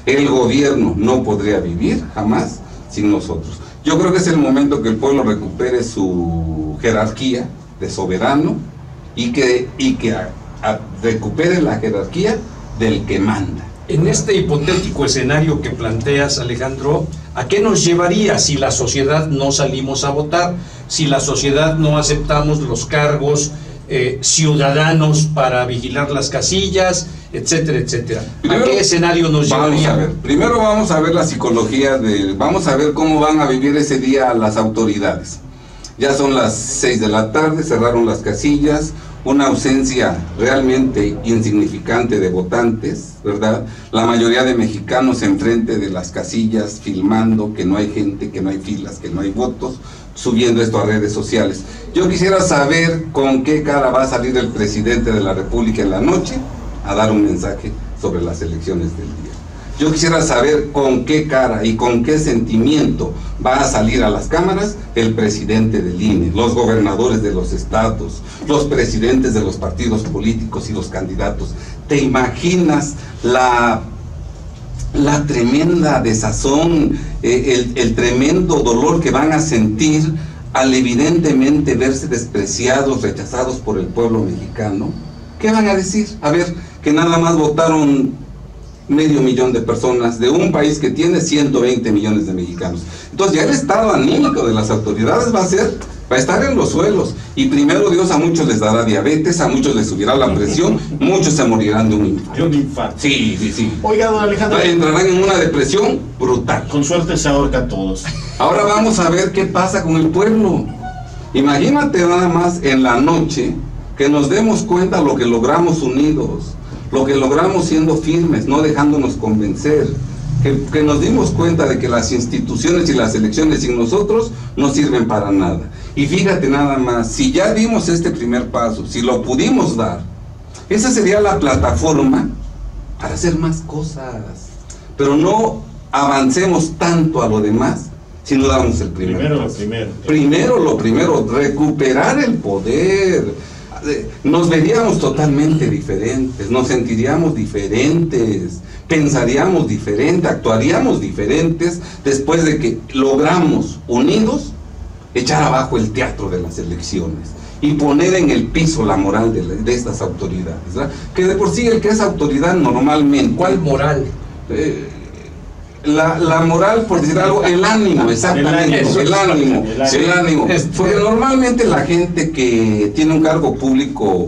El gobierno no podría vivir jamás sin nosotros. Yo creo que es el momento que el pueblo recupere su jerarquía de soberano y que recupere la jerarquía del que manda. En este hipotético escenario que planteas, Alejandro, ¿a qué nos llevaría si la sociedad no salimos a votar? Si la sociedad no aceptamos los cargos ciudadanos para vigilar las casillas, etcétera, etcétera. Primero, ¿a qué escenario nos llevaría? Primero vamos a ver la psicología vamos a ver cómo van a vivir ese día las autoridades. Ya son las 6 de la tarde, cerraron las casillas, una ausencia realmente insignificante de votantes, ¿verdad? La mayoría de mexicanos enfrente de las casillas filmando que no hay gente, que no hay filas, que no hay votos, subiendo esto a redes sociales. Yo quisiera saber con qué cara va a salir el presidente de la República en la noche a dar un mensaje sobre las elecciones del día. Yo quisiera saber con qué cara y con qué sentimiento va a salir a las cámaras el presidente del INE, los gobernadores de los estados, los presidentes de los partidos políticos y los candidatos. ¿Te imaginas la tremenda desazón, el tremendo dolor que van a sentir al evidentemente verse despreciados, rechazados por el pueblo mexicano? ¿Qué van a decir? A ver, que nada más votaron 500,000 de personas de un país que tiene 120 millones de mexicanos. Entonces ya el estado anímico de las autoridades va a estar en los suelos, y primero Dios, a muchos les dará diabetes, a muchos les subirá la presión, muchos se morirán de un infarto. Sí. Oiga, don Alejandro, entrarán en una depresión brutal. Con suerte se ahorca a todos. Ahora vamos a ver qué pasa con el pueblo. Imagínate nada más en la noche que nos demos cuenta lo que logramos unidos, lo que logramos siendo firmes, no dejándonos convencer, que nos dimos cuenta de que las instituciones y las elecciones sin nosotros no sirven para nada. Y fíjate nada más, si ya dimos este primer paso, si lo pudimos dar, esa sería la plataforma para hacer más cosas. Pero no avancemos tanto a lo demás si no damos el primer paso. Primero lo primero, recuperar el poder. Nos veríamos totalmente diferentes, nos sentiríamos diferentes, pensaríamos diferente, actuaríamos diferentes después de que logramos, unidos, echar abajo el teatro de las elecciones y poner en el piso la moral de estas autoridades, ¿verdad? Que de por sí el que es autoridad normalmente... ¿Cuál moral? La moral, por decir algo, el ánimo, exactamente, el ánimo. Porque normalmente la gente que tiene un cargo público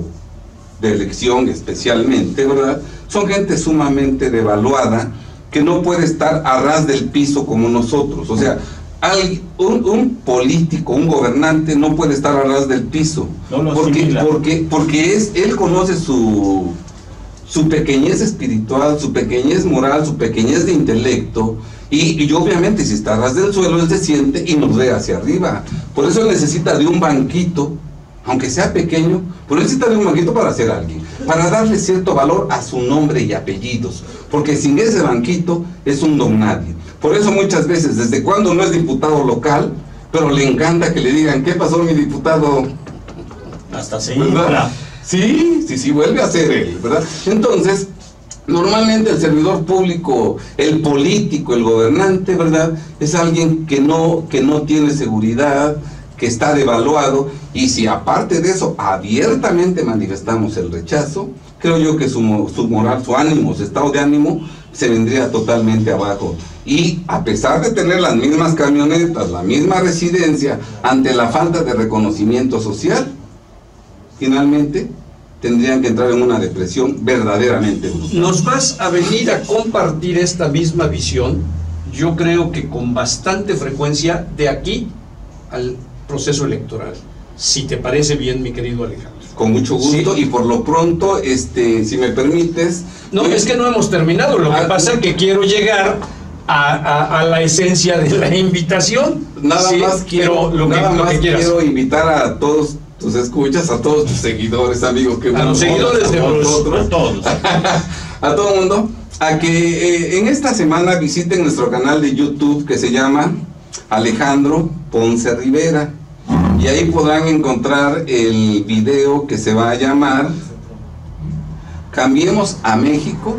de elección especialmente, ¿verdad? Son gente sumamente devaluada, que no puede estar a ras del piso como nosotros. O sea, un político, un gobernante no puede estar a ras del piso, porque él conoce su pequeñez espiritual, su pequeñez moral, su pequeñez de intelecto, y obviamente si está a ras del suelo, él se siente y nos ve hacia arriba. Por eso necesita de un banquito, aunque sea pequeño, pero necesita de un banquito para ser alguien, para darle cierto valor a su nombre y apellidos, porque sin ese banquito es un don nadie. Por eso muchas veces, desde cuando no es diputado local, pero le encanta que le digan, ¿qué pasó mi diputado? Hasta se infla. Sí, vuelve a ser él, ¿verdad? Entonces, normalmente el servidor público, el político, el gobernante, ¿verdad? Es alguien que no tiene seguridad, que está devaluado, y si aparte de eso abiertamente manifestamos el rechazo, creo yo que su moral, su ánimo, su estado de ánimo se vendría totalmente abajo. Y a pesar de tener las mismas camionetas, la misma residencia, ante la falta de reconocimiento social, finalmente tendrían que entrar en una depresión verdaderamente brutal. Nos vas a venir a compartir esta misma visión, yo creo que con bastante frecuencia, de aquí al proceso electoral, si te parece bien, mi querido Alejandro. Con mucho gusto, sí. Y por lo pronto, si me permites... No, es que no hemos terminado, lo que pasa es que quiero llegar a la esencia de la invitación. Nada más quiero invitar a todos tus escuchas, a todos tus seguidores, amigos, que a los seguidores de nosotros, a todos, a todo el mundo, a que en esta semana visiten nuestro canal de YouTube que se llama Alejandro Ponce Rivera, y ahí podrán encontrar el video que se va a llamar Cambiemos a México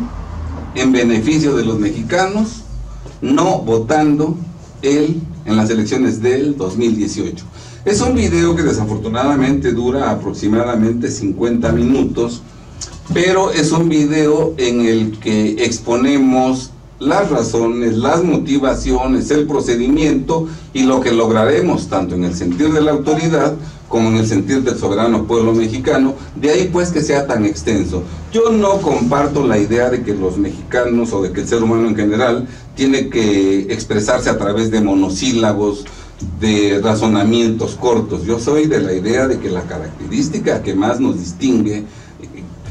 en beneficio de los mexicanos, no votando él en las elecciones del 2018. Es un video que desafortunadamente dura aproximadamente 50 minutos, pero es un video en el que exponemos las razones, las motivaciones, el procedimiento y lo que lograremos, tanto en el sentir de la autoridad como en el sentir del soberano pueblo mexicano, de ahí pues que sea tan extenso. Yo no comparto la idea de que los mexicanos o de que el ser humano en general tiene que expresarse a través de monosílabos, de razonamientos cortos. Yo soy de la idea de que la característica que más nos distingue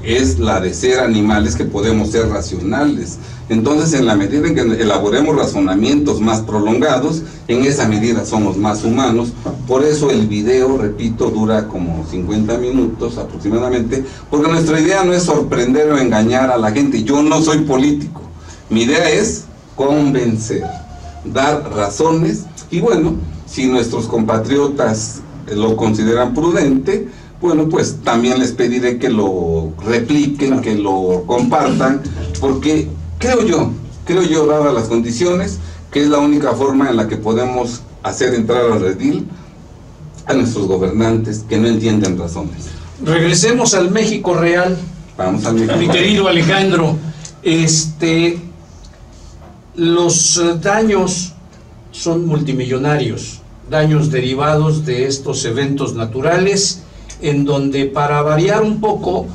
es la de ser animales que podemos ser racionales. Entonces, en la medida en que elaboremos razonamientos más prolongados, en esa medida somos más humanos. Por eso el video, repito, dura como 50 minutos aproximadamente, porque nuestra idea no es sorprender o engañar a la gente. Yo no soy político. Mi idea es convencer, dar razones, y bueno, si nuestros compatriotas lo consideran prudente, bueno, pues también les pediré que lo repliquen, que lo compartan, porque creo yo, dadas las condiciones, que es la única forma en la que podemos hacer entrar al redil a nuestros gobernantes que no entienden razones. Regresemos al México real. Vamos al México. Mi querido Alejandro, los daños son multimillonarios, daños derivados de estos eventos naturales, en donde, para variar un poco,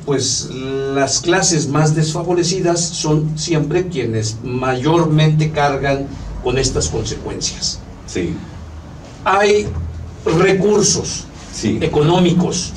pues las clases más desfavorecidas son siempre quienes mayormente cargan con estas consecuencias. Sí. Hay recursos económicos,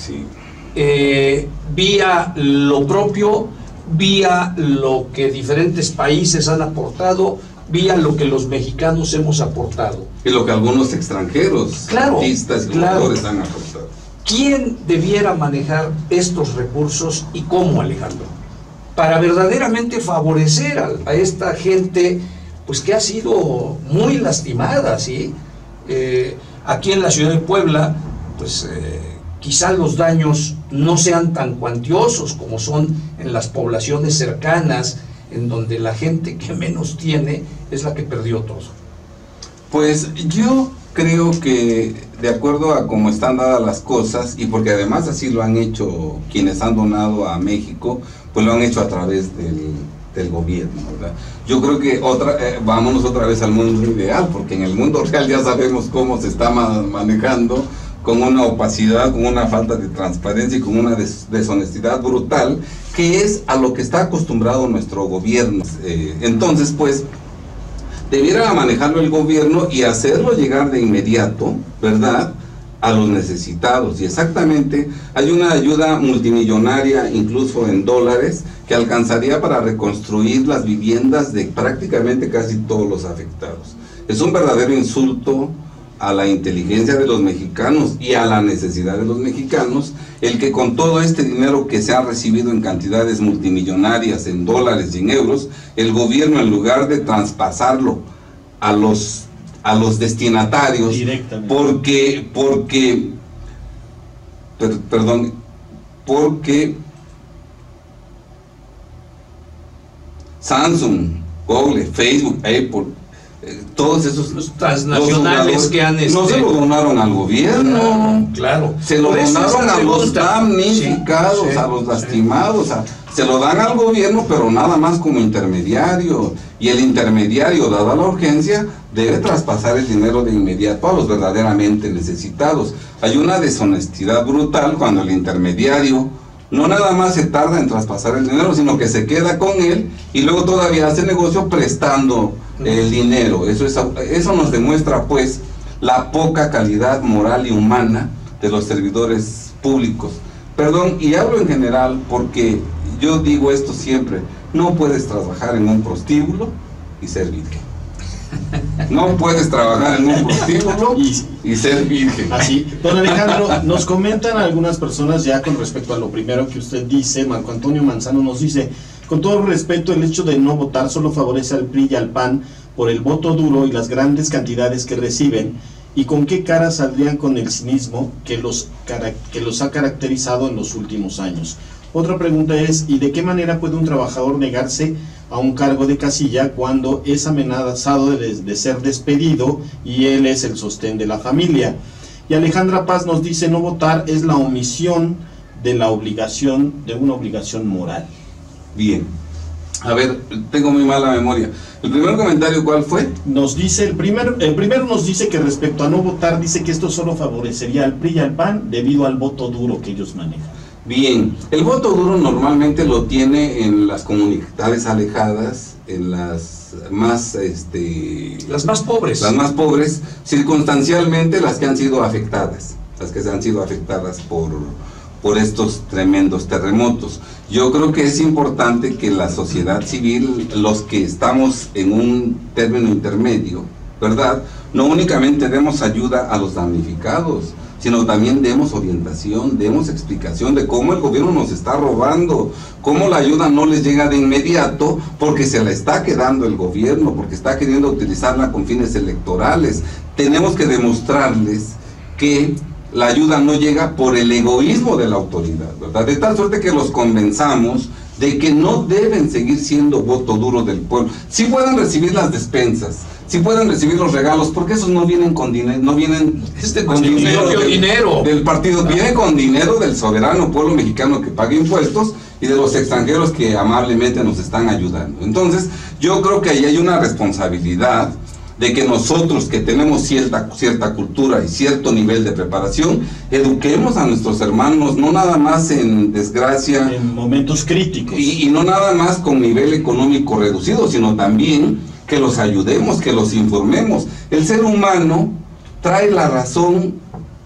vía lo propio, vía lo que diferentes países han aportado, vía lo que los mexicanos hemos aportado. Y lo que algunos extranjeros, artistas y jugadores han aportado. ¿Quién debiera manejar estos recursos y cómo, Alejandro? Para verdaderamente favorecer a esta gente, pues que ha sido muy lastimada, ¿sí? Aquí en la ciudad de Puebla, pues quizá los daños no sean tan cuantiosos como son en las poblaciones cercanas, en donde la gente que menos tiene es la que perdió todo. Pues yo creo que, de acuerdo a cómo están dadas las cosas, y porque además así lo han hecho quienes han donado a México, pues lo han hecho a través del gobierno, ¿verdad? Yo creo que vámonos otra vez al mundo ideal, porque en el mundo real ya sabemos cómo se está manejando, con una opacidad, con una falta de transparencia y con una deshonestidad brutal, que es a lo que está acostumbrado nuestro gobierno. Entonces, pues, debiera manejarlo el gobierno y hacerlo llegar de inmediato, ¿verdad?, a los necesitados. Y exactamente, hay una ayuda multimillonaria, incluso en dólares, que alcanzaría para reconstruir las viviendas de prácticamente casi todos los afectados. Es un verdadero insulto a la inteligencia de los mexicanos y a la necesidad de los mexicanos, el que con todo este dinero que se ha recibido en cantidades multimillonarias, en dólares y en euros, el gobierno, en lugar de traspasarlo a los destinatarios, porque Samsung, Google, Facebook, Apple, todos esos los transnacionales que han no se lo donaron al gobierno, claro, se lo donaron a los damnificados, a los lastimados, se lo dan al gobierno, pero nada más como intermediario, y el intermediario, dada la urgencia, debe traspasar el dinero de inmediato a los verdaderamente necesitados. Hay una deshonestidad brutal cuando el intermediario no nada más se tarda en traspasar el dinero, sino que se queda con él y luego todavía hace negocio prestando el dinero. Eso nos demuestra, pues, la poca calidad moral y humana de los servidores públicos. Perdón, y hablo en general porque yo digo esto siempre: no puedes trabajar en un prostíbulo y ser virgen. No puedes trabajar en un prostíbulo y ser virgen. Así. Don Alejandro, nos comentan algunas personas ya con respecto a lo primero que usted dice. Marco Antonio Manzano nos dice: con todo respeto, el hecho de no votar solo favorece al PRI y al PAN por el voto duro y las grandes cantidades que reciben. ¿Y con qué cara saldrían con el cinismo que los ha caracterizado en los últimos años? Otra pregunta es, ¿y de qué manera puede un trabajador negarse a un cargo de casilla cuando es amenazado de ser despedido y él es el sostén de la familia? Y Alejandra Paz nos dice, no votar es la omisión de la obligación, de una obligación moral. Bien. A ver, tengo muy mala memoria. ¿El primer comentario cuál fue? Nos dice, el primero nos dice que respecto a no votar, dice que esto solo favorecería al PRI y al PAN debido al voto duro que ellos manejan. Bien, el voto duro normalmente lo tiene en las comunidades alejadas, en las más las más pobres. Las más pobres, circunstancialmente las que han sido afectadas, por estos tremendos terremotos. Yo creo que es importante que la sociedad civil, los que estamos en un término intermedio, ¿verdad?, no únicamente demos ayuda a los damnificados, sino también demos orientación, demos explicación de cómo el gobierno nos está robando, cómo la ayuda no les llega de inmediato porque se la está quedando el gobierno, porque está queriendo utilizarla con fines electorales. Tenemos que demostrarles que la ayuda no llega por el egoísmo de la autoridad, ¿verdad? De tal suerte que los convenzamos de que no deben seguir siendo voto duro del pueblo. Sí pueden recibir las despensas, sí pueden recibir los regalos, porque esos no vienen con dinero, no vienen con dinero del partido, vienen con dinero del soberano pueblo mexicano que paga impuestos y de los extranjeros que amablemente nos están ayudando. Entonces, yo creo que ahí hay una responsabilidad de que nosotros que tenemos cierta cultura y cierto nivel de preparación, eduquemos a nuestros hermanos, no nada más en desgracia, en momentos críticos, y no nada más con nivel económico reducido, sino también que los ayudemos, que los informemos. El ser humano trae la razón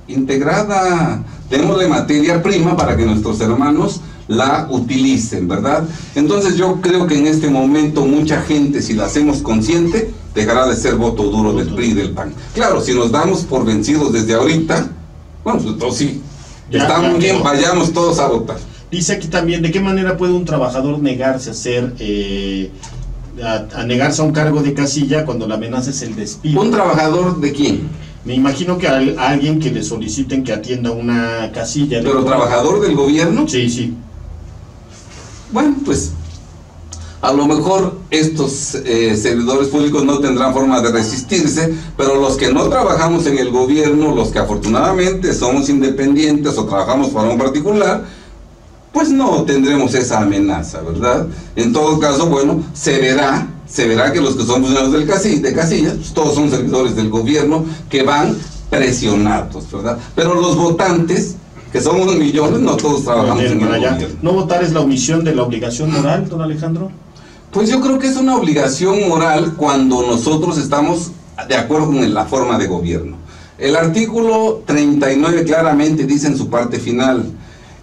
integrada, démosle materia prima para que nuestros hermanos la utilicen, ¿verdad? Entonces yo creo que en este momento mucha gente, si la hacemos consciente, dejará de ser voto duro del PRI y del PAN. Claro, si nos damos por vencidos desde ahorita, bueno, pues entonces sí, está muy bien, vayamos todos a votar. Dice aquí también, ¿de qué manera puede un trabajador negarse a ser, a negarse a un cargo de casilla cuando la amenaza es el despido? ¿Un trabajador de quién? Me imagino que a alguien que le soliciten que atienda una casilla. ¿Pero trabajador del gobierno? Sí, sí. Bueno, pues a lo mejor estos servidores públicos no tendrán forma de resistirse, pero los que no trabajamos en el gobierno, los que afortunadamente somos independientes o trabajamos para un particular, pues no tendremos esa amenaza, ¿verdad? En todo caso, bueno, se verá que los que son funcionarios de casilla, pues todos son servidores del gobierno que van presionados, ¿verdad? Pero los votantes, que somos millones, no todos trabajamos en el gobierno. ¿No votar es la omisión de la obligación moral, don Alejandro? Pues yo creo que es una obligación moral cuando nosotros estamos de acuerdo con la forma de gobierno. El artículo 39 claramente dice en su parte final: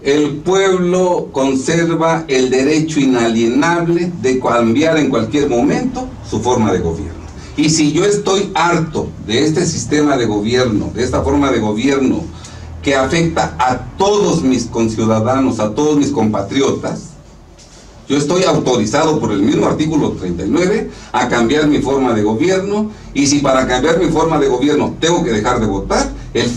el pueblo conserva el derecho inalienable de cambiar en cualquier momento su forma de gobierno. Y si yo estoy harto de este sistema de gobierno, de esta forma de gobierno que afecta a todos mis conciudadanos, a todos mis compatriotas, yo estoy autorizado por el mismo artículo 39 a cambiar mi forma de gobierno, y si para cambiar mi forma de gobierno tengo que dejar de votar, el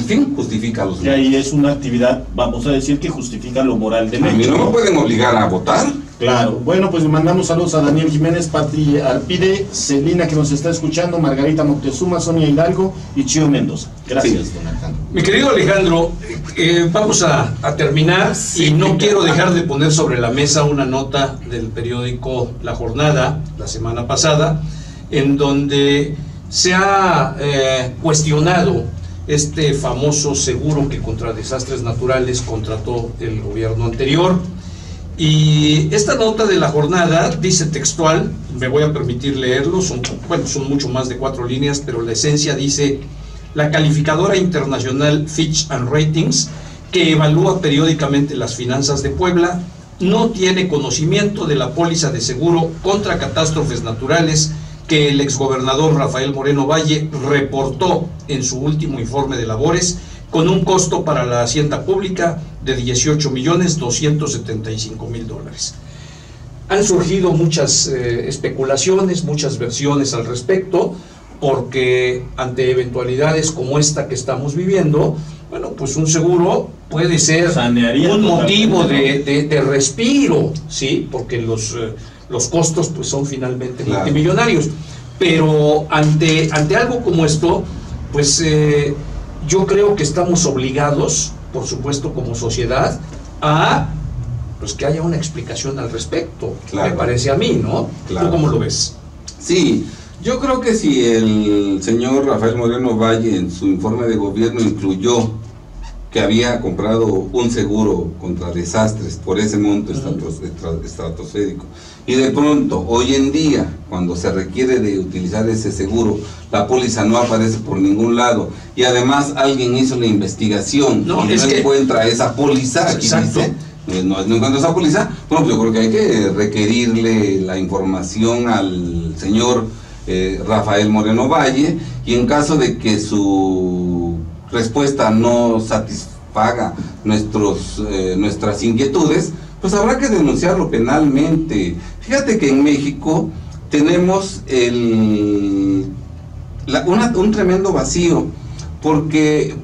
fin justifica los medios. Y ahí es una actividad, vamos a decir, que justifica lo moral del hecho. A mí no me pueden obligar a votar. Claro. Bueno, pues le mandamos saludos a Daniel Jiménez, Patri Arpide, Celina, que nos está escuchando, Margarita Moctezuma, Sonia Hidalgo y Chío Mendoza. Gracias, sí, don Alejandro. Mi querido Alejandro, vamos a terminar, y no quiero dejar de poner sobre la mesa una nota del periódico La Jornada, la semana pasada, en donde se ha cuestionado este famoso seguro que contra desastres naturales contrató el gobierno anterior. Y esta nota de La Jornada dice textual, me voy a permitir leerlo, son mucho más de 4 líneas, pero la esencia dice: la calificadora internacional Fitch and Ratings, que evalúa periódicamente las finanzas de Puebla, no tiene conocimiento de la póliza de seguro contra catástrofes naturales que el exgobernador Rafael Moreno Valle reportó en su último informe de labores, con un costo para la hacienda pública de $18,275,000. Han surgido muchas especulaciones, muchas versiones al respecto, porque ante eventualidades como esta que estamos viviendo, bueno, pues un seguro puede ser Sanearía un motivo totalmente, de respiro, ¿sí? Porque los costos pues son finalmente Claro. multimillonarios. Pero ante algo como esto, pues yo creo que estamos obligados, por supuesto como sociedad, a pues que haya una explicación al respecto. Claro. Me parece a mí, ¿no? Claro. ¿Tú cómo lo ves? Sí, yo creo que si el señor Rafael Moreno Valle en su informe de gobierno incluyó que había comprado un seguro contra desastres por ese monto estratosférico, y de pronto, hoy en día, cuando se requiere de utilizar ese seguro, la póliza no aparece por ningún lado, y además alguien hizo la investigación y no encuentra esa póliza, aquí Exacto. dice, no encuentra esa póliza, bueno, pues yo creo que hay que requerirle la información al señor Rafael Moreno Valle, y en caso de que su respuesta no satisfaga nuestras inquietudes, pues habrá que denunciarlo penalmente. Fíjate que en México tenemos un tremendo vacío, porque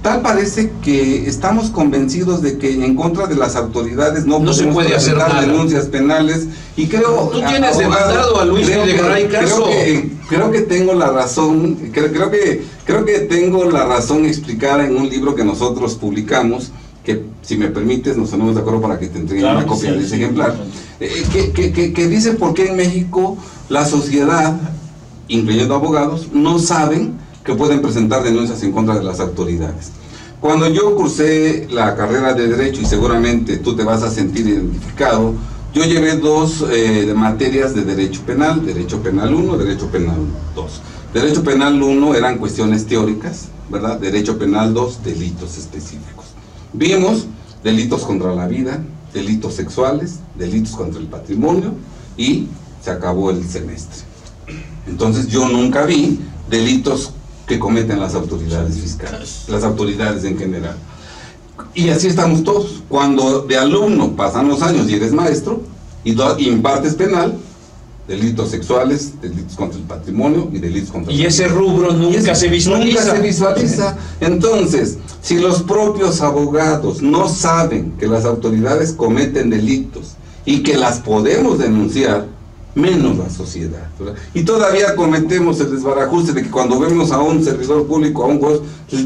tal parece que estamos convencidos de que en contra de las autoridades no se podemos puede hacer presentar nada. denuncias penales, y creo... Tú tienes demandado a Luis Videgaray caso. Creo que tengo la razón, creo que tengo la razón explicada en un libro que nosotros publicamos, que si me permites nos ponemos de acuerdo para que te entreguen una copia de ese ejemplar, que dice por qué en México la sociedad, incluyendo abogados, no saben que pueden presentar denuncias en contra de las autoridades. Cuando yo cursé la carrera de Derecho, y seguramente tú te vas a sentir identificado, yo llevé dos materias de Derecho Penal 1, Derecho Penal 2. Derecho Penal 1 eran cuestiones teóricas, ¿verdad? Derecho Penal 2, delitos específicos. Vimos delitos contra la vida, delitos sexuales, delitos contra el patrimonio, y se acabó el semestre. Entonces yo nunca vi delitos que cometen las autoridades fiscales, las autoridades en general. Y así estamos todos. Cuando de alumno pasan los años y eres maestro y impartes penal, delitos sexuales, delitos contra el patrimonio y delitos contra el ese rubro nunca se visualiza. Nunca se visualiza. Entonces, si los propios abogados no saben que las autoridades cometen delitos y que las podemos denunciar, menos la sociedad, ¿verdad? Y todavía cometemos el desbarajuste de que cuando vemos a un servidor público, a un juez,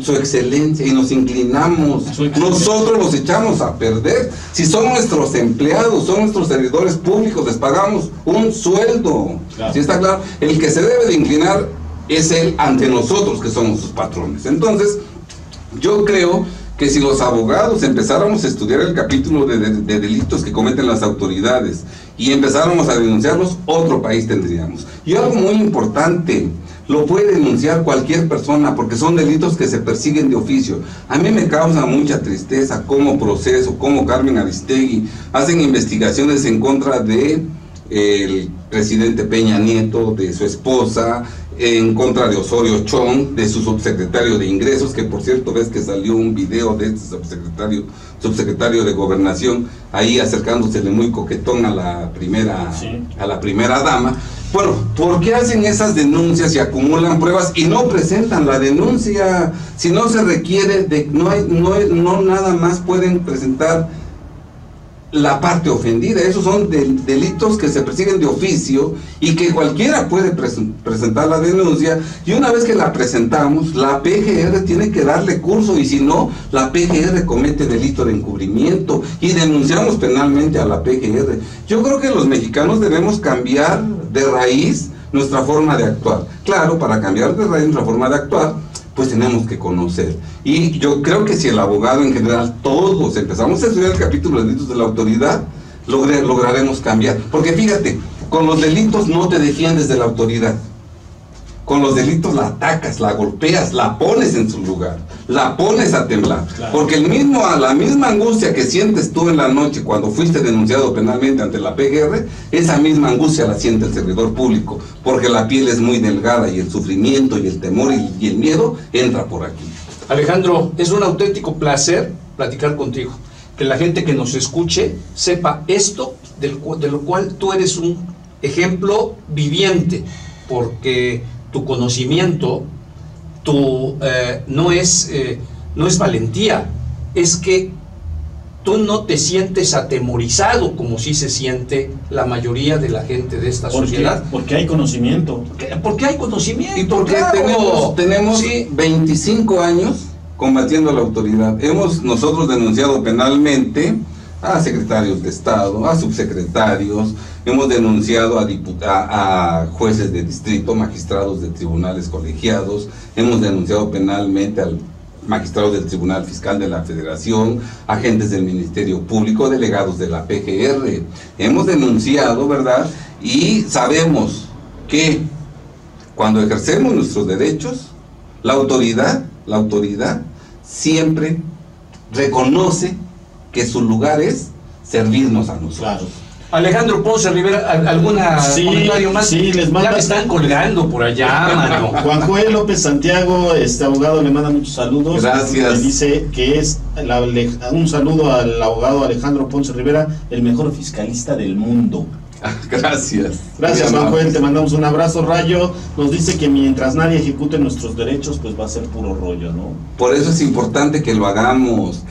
su excelencia, y nos inclinamos, nosotros los echamos a perder. Si son nuestros empleados, son nuestros servidores públicos, les pagamos un sueldo. Claro. ¿Sí está claro? El que se debe de inclinar es él ante nosotros, que somos sus patrones. Entonces, yo creo que si los abogados empezáramos a estudiar el capítulo de delitos que cometen las autoridades y empezáramos a denunciarlos, otro país tendríamos. Y algo muy importante, lo puede denunciar cualquier persona, porque son delitos que se persiguen de oficio. A mí me causa mucha tristeza cómo Proceso, cómo Carmen Aristegui hacen investigaciones en contra de el presidente Peña Nieto, de su esposa, en contra de Osorio Chong, de su subsecretario de Ingresos, que por cierto ves que salió un video de este subsecretario de Gobernación, ahí acercándosele muy coquetón a la primera dama. Bueno, ¿por qué hacen esas denuncias y acumulan pruebas y no presentan la denuncia? Si no se requiere de, no nada más pueden presentar la parte ofendida. Esos son delitos que se persiguen de oficio y que cualquiera puede presentar la denuncia, y una vez que la presentamos, la PGR tiene que darle curso, y si no, la PGR comete delito de encubrimiento y denunciamos penalmente a la PGR. Yo creo que los mexicanos debemos cambiar de raíz nuestra forma de actuar. Claro, para cambiar de raíz nuestra forma de actuar, pues tenemos que conocer. Y yo creo que si el abogado en general, todos empezamos a estudiar el capítulo de delitos de la autoridad, lograremos cambiar. Porque fíjate, con los delitos no te defiendes de la autoridad. Con los delitos la atacas, la golpeas, la pones en su lugar, la pones a temblar. Claro. Porque la misma angustia que sientes tú en la noche cuando fuiste denunciado penalmente ante la PGR, esa misma angustia la siente el servidor público, porque la piel es muy delgada y el sufrimiento y el temor y el miedo entra por aquí. Alejandro, es un auténtico placer platicar contigo. Que la gente que nos escuche sepa esto, de lo cual tú eres un ejemplo viviente, porque tu conocimiento no es valentía, es que tú no te sientes atemorizado como sí se siente la mayoría de la gente de esta sociedad. Porque hay conocimiento. Porque hay conocimiento. Y porque tenemos 25 años combatiendo a la autoridad. Hemos nosotros denunciado penalmente a secretarios de Estado, a subsecretarios, hemos denunciado a jueces de distrito, magistrados de tribunales colegiados, hemos denunciado penalmente al magistrados del Tribunal Fiscal de la Federación, agentes del Ministerio Público, delegados de la PGR. Hemos denunciado, ¿verdad? Y sabemos que cuando ejercemos nuestros derechos, la autoridad siempre reconoce que su lugar es servirnos a nosotros. Claro. Alejandro Ponce Rivera, ¿alguna comentario más? Sí, les manda. Ya me están colgando por allá, mano. Juan Joel López Santiago, abogado, le manda muchos saludos. Gracias. Le dice que es un saludo al abogado Alejandro Ponce Rivera, el mejor fiscalista del mundo. Gracias. Gracias, Juan Joel, te mandamos un abrazo. Rayo nos dice que mientras nadie ejecute nuestros derechos, pues va a ser puro rollo, ¿no? Por eso es importante que lo hagamos,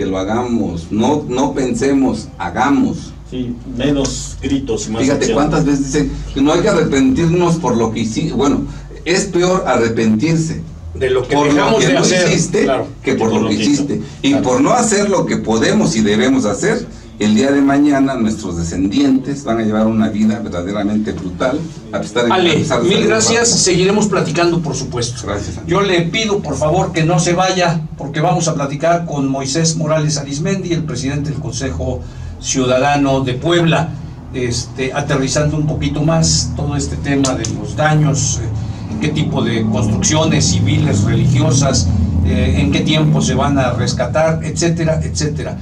no pensemos, hagamos. Sí, menos gritos y más Fíjate acción. cuántas veces dicen que no hay que arrepentirnos por lo que hicimos. Bueno, es peor arrepentirse De lo que por lo dejamos que de no hacer, hiciste, claro, que por lo que hiciste. Y Claro. por no hacer lo que podemos y debemos hacer, el día de mañana nuestros descendientes van a llevar una vida verdaderamente brutal. A pesar de Ale, pesar de mil ser gracias, barco. seguiremos platicando, por supuesto. Gracias. Yo le pido, por favor, que no se vaya, porque vamos a platicar con Moisés Morales Arizmendi, el presidente del Consejo Ciudadano de Puebla, aterrizando un poquito más todo este tema de los daños, qué tipo de construcciones civiles, religiosas, en qué tiempo se van a rescatar, etcétera, etcétera.